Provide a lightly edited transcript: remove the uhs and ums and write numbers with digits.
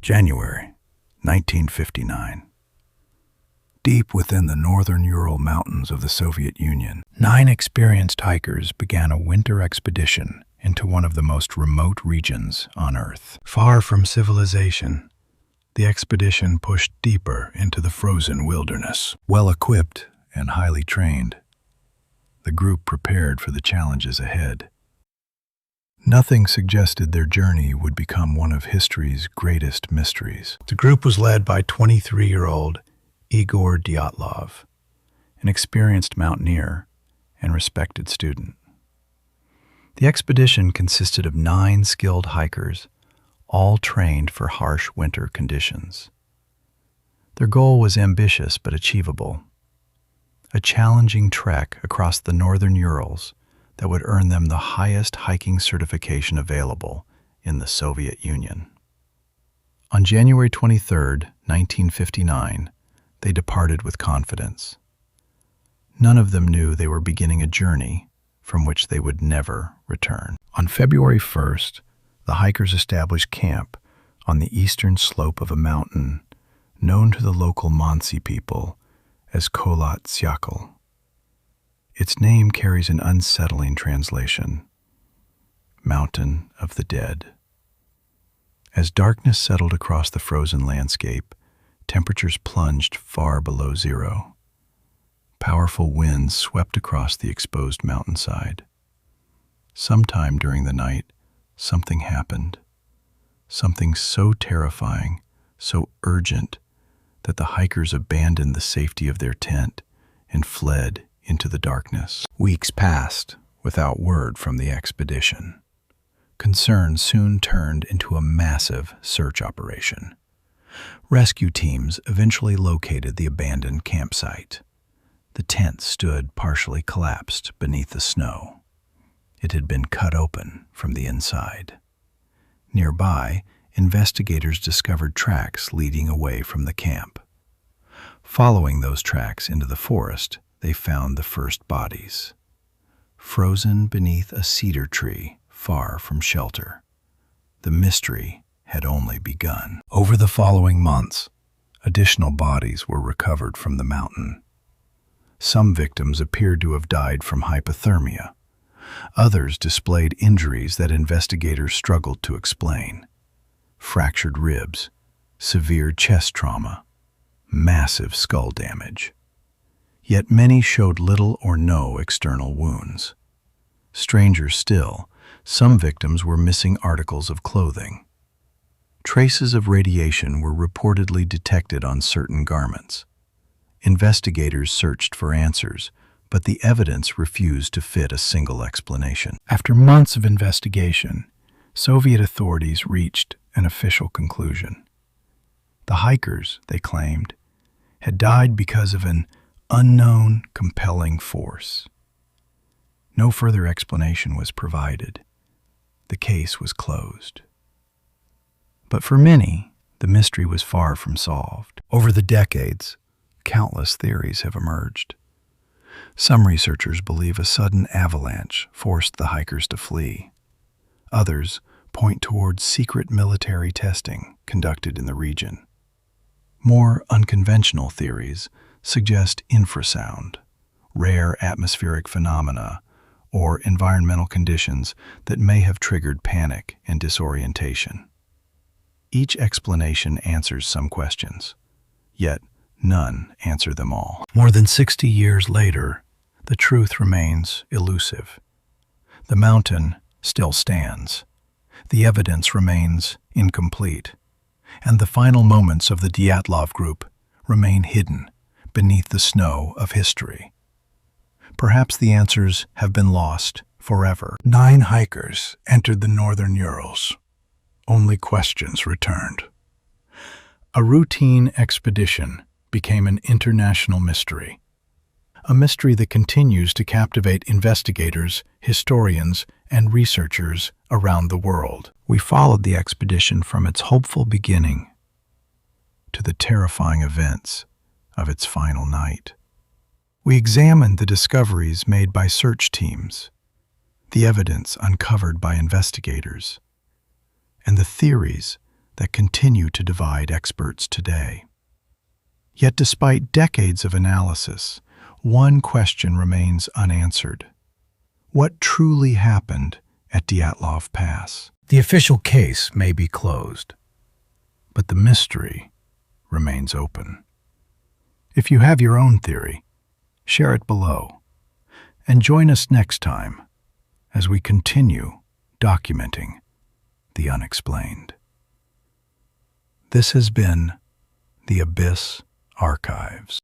January 1959. Deep within the northern Ural Mountains of the Soviet Union, 9 experienced hikers began a winter expedition into one of the most remote regions on Earth. Far from civilization, the expedition pushed deeper into the frozen wilderness. Well-equipped and highly trained, the group prepared for the challenges ahead. Nothing suggested their journey would become one of history's greatest mysteries. The group was led by 23-year-old Igor Dyatlov, an experienced mountaineer and respected student. The expedition consisted of 9 skilled hikers, all trained for harsh winter conditions. Their goal was ambitious but achievable: a challenging trek across the northern Urals that would earn them the highest hiking certification available in the Soviet Union. On January 23, 1959, they departed with confidence. None of them knew they were beginning a journey from which they would never return. On February 1st, the hikers established camp on the eastern slope of a mountain known to the local Mansi people as Kholat Syakhl. Its name carries an unsettling translation: Mountain of the Dead. As darkness settled across the frozen landscape, temperatures plunged far below zero. Powerful winds swept across the exposed mountainside. Sometime during the night, something happened. Something so terrifying, so urgent, that the hikers abandoned the safety of their tent and fled into the darkness. Weeks passed without word from the expedition. Concern soon turned into a massive search operation. Rescue teams eventually located the abandoned campsite. The tent stood partially collapsed beneath the snow. It had been cut open from the inside. Nearby, investigators discovered tracks leading away from the camp. Following those tracks into the forest, they found the first bodies, frozen beneath a cedar tree far from shelter. The mystery had only begun. Over the following months, additional bodies were recovered from the mountain. Some victims appeared to have died from hypothermia. Others displayed injuries that investigators struggled to explain: fractured ribs, severe chest trauma, massive skull damage. Yet many showed little or no external wounds. Stranger still, some victims were missing articles of clothing. Traces of radiation were reportedly detected on certain garments. Investigators searched for answers, but the evidence refused to fit a single explanation. After months of investigation, Soviet authorities reached an official conclusion. The hikers, they claimed, had died because of an unknown compelling force. No further explanation was provided. The case was closed. But for many, the mystery was far from solved. Over the decades, countless theories have emerged. Some researchers believe a sudden avalanche forced the hikers to flee. Others point towards secret military testing conducted in the region. More unconventional theories suggest infrasound, rare atmospheric phenomena, or environmental conditions that may have triggered panic and disorientation. Each explanation answers some questions, yet none answer them all. More than 60 years later, the truth remains elusive. The mountain still stands. The evidence remains incomplete, and the final moments of the Dyatlov group remain hidden beneath the snow of history. Perhaps the answers have been lost forever. 9 hikers entered the northern Urals. Only questions returned. A routine expedition became an international mystery. A mystery that continues to captivate investigators, historians, and researchers around the world. We followed the expedition from its hopeful beginning to the terrifying events of its final night. We examined the discoveries made by search teams, the evidence uncovered by investigators, and the theories that continue to divide experts today. Yet despite decades of analysis, one question remains unanswered. What truly happened at Dyatlov Pass? The official case may be closed, but the mystery remains open. If you have your own theory, share it below, and join us next time as we continue documenting the unexplained. This has been the Abyss Archives.